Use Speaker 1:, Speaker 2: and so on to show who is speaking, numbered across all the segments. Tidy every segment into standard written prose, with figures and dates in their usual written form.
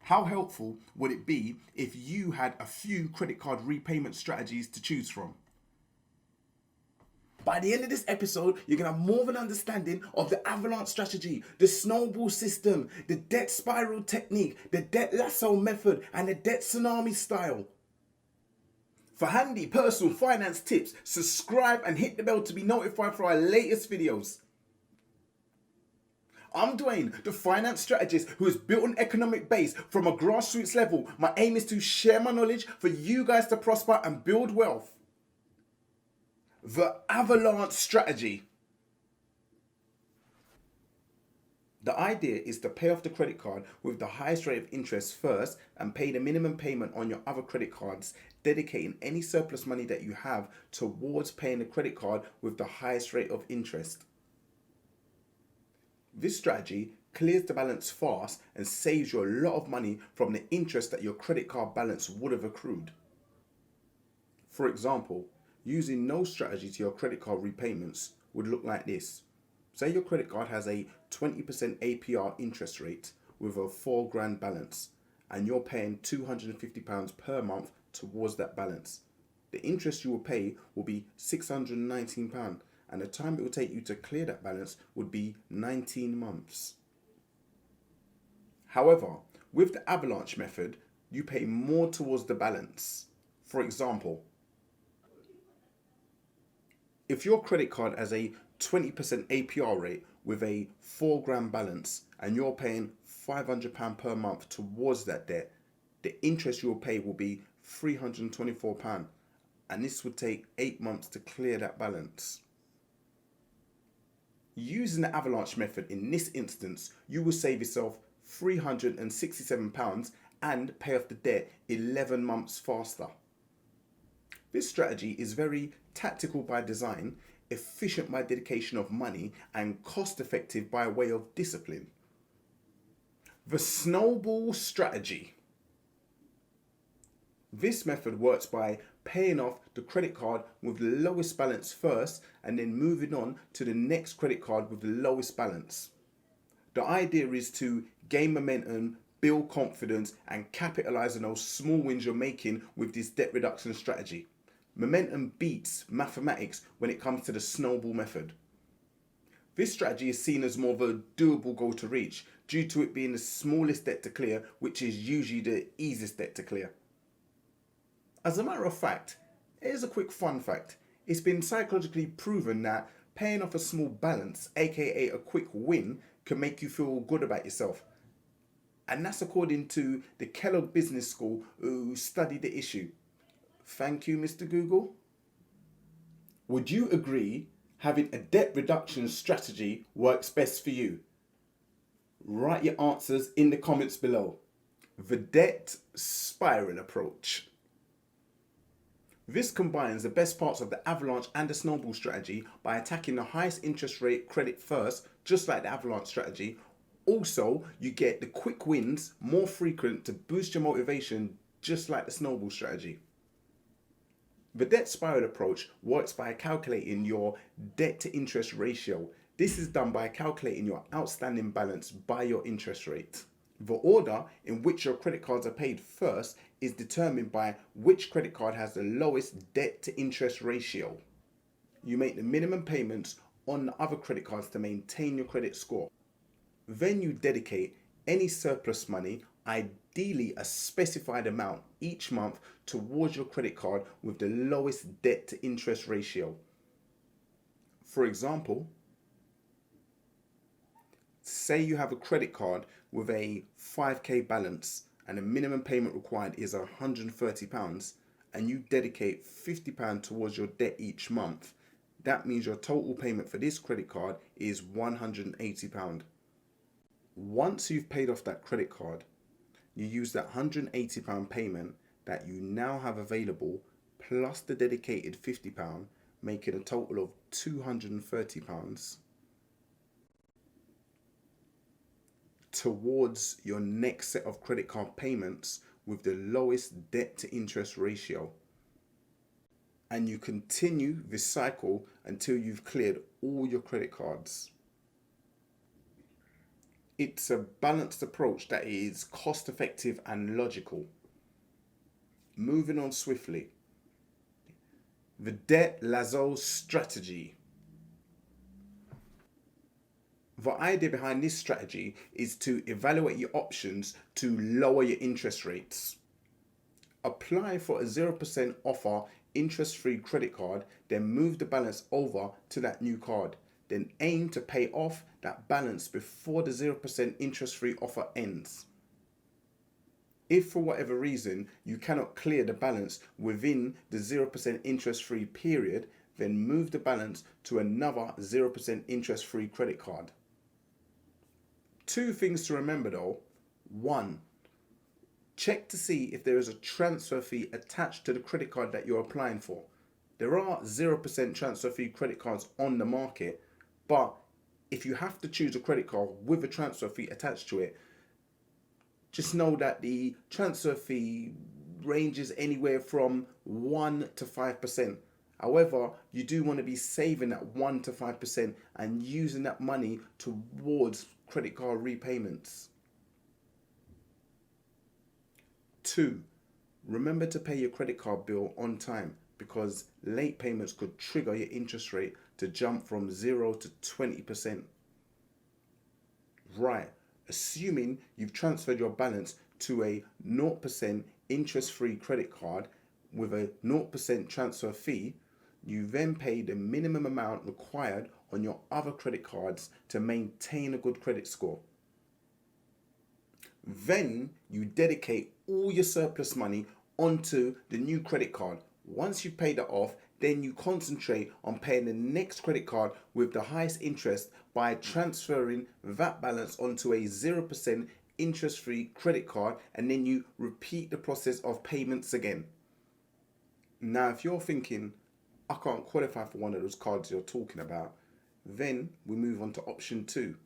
Speaker 1: How helpful would it be if you had a few credit card repayment strategies to choose from? By the end of this episode, you're going to have more of an understanding of the avalanche strategy, the snowball system, the debt spiral technique, the debt lasso method, and the debt tsunami style. For handy personal finance tips, subscribe and hit the bell to be notified for our latest videos. I'm Dwayne, the finance strategist who has built an economic base from a grassroots level. My aim is to share my knowledge for you guys to prosper and build wealth. The avalanche strategy. The idea is to pay off the credit card with the highest rate of interest first and pay the minimum payment on your other credit cards, dedicating any surplus money that you have towards paying the credit card with the highest rate of interest. This strategy clears the balance fast and saves you a lot of money from the interest that your credit card balance would have accrued. For example, using no strategy to your credit card repayments would look like this. Say your credit card has a 20% APR interest rate with a £4,000 balance and you're paying £250 per month towards that balance. The interest you will pay will be £619 and the time it will take you to clear that balance would be 19 months. However, with the avalanche method, you pay more towards the balance. For example, if your credit card has a 20% APR rate with a £4,000 balance and you're paying £500 per month towards that debt, the interest you'll pay will be £324 and this would take 8 months to clear that balance. Using the avalanche method in this instance, you will save yourself £367 and pay off the debt 11 months faster. This strategy is very tactical by design, efficient by dedication of money, and cost effective by way of discipline. The snowball strategy. This method works by paying off the credit card with the lowest balance first and then moving on to the next credit card with the lowest balance. The idea is to gain momentum, build confidence, and capitalize on those small wins you're making with this debt reduction strategy. Momentum beats mathematics when it comes to the snowball method. This strategy is seen as more of a doable goal to reach due to it being the smallest debt to clear, which is usually the easiest debt to clear. As a matter of fact, here's a quick fun fact. It's been psychologically proven that paying off a small balance, aka a quick win, can make you feel good about yourself. And that's according to the Kellogg Business School who studied the issue. Thank you, Mr. Google. Would you agree having a debt reduction strategy works best for you? Write your answers in the comments below. The debt spiral approach. This combines the best parts of the avalanche and the snowball strategy by attacking the highest interest rate credit first, just like the avalanche strategy. Also, you get the quick wins more frequent to boost your motivation, just like the snowball strategy. The debt spiral approach works by calculating your debt to interest ratio. This is done by calculating your outstanding balance by your interest rate. The order in which your credit cards are paid first is determined by which credit card has the lowest debt to interest ratio. You make the minimum payments on the other credit cards to maintain your credit score. Then you dedicate any surplus money, ideally a specified amount each month, towards your credit card with the lowest debt to interest ratio. For example, say you have a credit card with a 5k balance and the minimum payment required is £130 and you dedicate £50 towards your debt each month. That means your total payment for this credit card is £180. Once you've paid off that credit card, you use that £180 payment that you now have available plus the dedicated £50, making a total of £230 towards your next set of credit card payments with the lowest debt to interest ratio. And you continue this cycle until you've cleared all your credit cards. It's a balanced approach that is cost effective and logical. Moving on swiftly. The debt lasso strategy. The idea behind this strategy is to evaluate your options to lower your interest rates. Apply for a 0% offer interest free credit card, then move the balance over to that new card. Then aim to pay off that balance before the 0% interest free offer ends. If for whatever reason you cannot clear the balance within the 0% interest free period, then move the balance to another 0% interest free credit card. Two things to remember though. One, check to see if there is a transfer fee attached to the credit card that you're applying for. There are 0% transfer fee credit cards on the market, but if you have to choose a credit card with a transfer fee attached to it, just know that the transfer fee ranges anywhere from 1 to 5%. However, you do want to be saving that 1 to 5% and using that money towards credit card repayments. 2. Remember to pay your credit card bill on time, because late payments could trigger your interest rate to jump from 0 to 20%. Right, assuming you've transferred your balance to a 0% interest-free credit card with a 0% transfer fee, you then pay the minimum amount required on your other credit cards to maintain a good credit score. Then you dedicate all your surplus money onto the new credit card. Once you've paid it off, then you concentrate on paying the next credit card with the highest interest by transferring that balance onto a 0% interest-free credit card, and then you repeat the process of payments again. Now, if you're thinking, I can't qualify for one of those cards you're talking about, then we move on to option 2.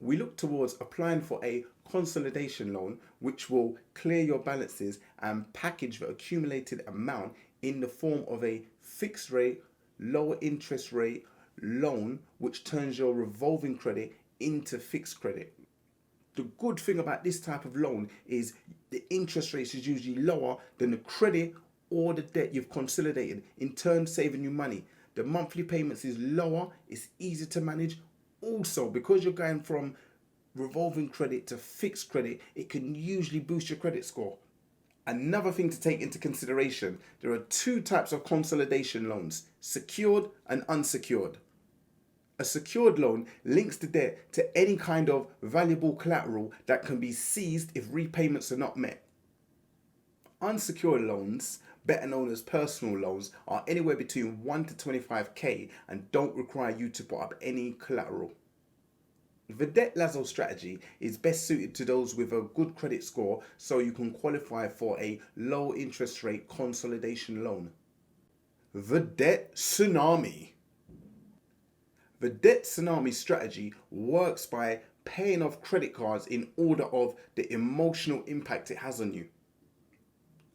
Speaker 1: We look towards applying for a consolidation loan, which will clear your balances and package the accumulated amount in the form of a fixed rate, lower interest rate loan, which turns your revolving credit into fixed credit. The good thing about this type of loan is the interest rate is usually lower than the credit or the debt you've consolidated, in turn saving you money. The monthly payments is lower, it's easier to manage. Also, because you're going from revolving credit to fixed credit, it can usually boost your credit score. Another thing to take into consideration, there are 2 types of consolidation loans, secured and unsecured. A secured loan links the debt to any kind of valuable collateral that can be seized if repayments are not met. Unsecured loans, better known as personal loans, are anywhere between 1 to 25k and don't require you to put up any collateral. The debt lasso strategy is best suited to those with a good credit score, so you can qualify for a low interest rate consolidation loan. The debt tsunami. The debt tsunami strategy works by paying off credit cards in order of the emotional impact it has on you.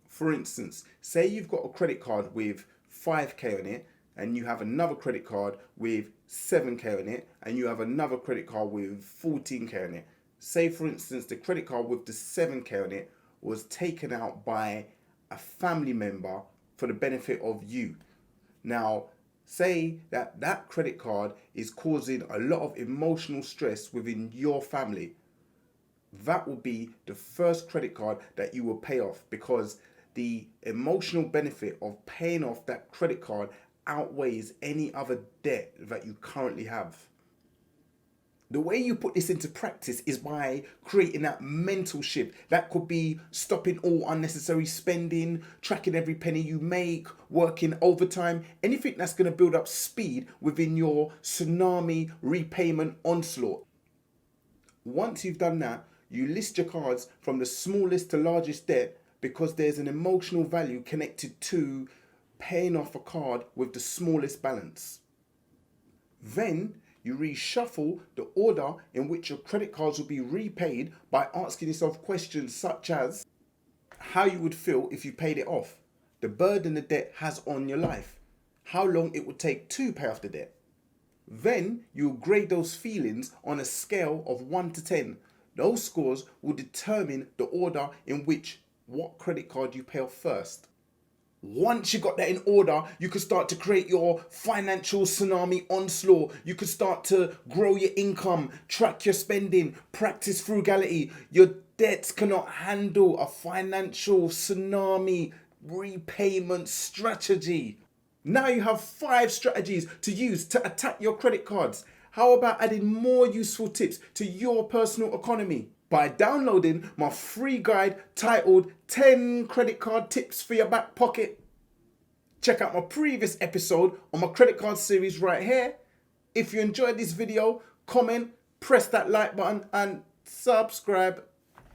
Speaker 1: For instance, say you've got a credit card with 5k on it, and you have another credit card with 7k on it, and you have another credit card with 14k on it. Say for instance the credit card with the 7k on it was taken out by a family member for the benefit of you. Now, say that credit card is causing a lot of emotional stress within your family. That will be the first credit card that you will pay off, because the emotional benefit of paying off that credit card outweighs any other debt that you currently have. The way you put this into practice is by creating that mental shift. That could be stopping all unnecessary spending, tracking every penny you make, working overtime, anything that's going to build up speed within your tsunami repayment onslaught. Once you've done that, you list your cards from the smallest to largest debt, because there's an emotional value connected to paying off a card with the smallest balance. Then you reshuffle the order in which your credit cards will be repaid by asking yourself questions such as how you would feel if you paid it off, the burden the debt has on your life, how long it would take to pay off the debt, Then you'll grade those feelings on a scale of 1 to 10. Those scores will determine the order in which what credit card you pay off first. Once you got that in order, you can start to create your financial tsunami onslaught. You can start to grow your income, track your spending, practice frugality. Your debts cannot handle a financial tsunami repayment strategy. Now you have 5 strategies to use to attack your credit cards. How about adding more useful tips to your personal economy by downloading my free guide titled 10 Credit Card Tips for Your Back Pocket? Check out my previous episode on my credit card series right here. If you enjoyed this video, comment, press that like button and subscribe.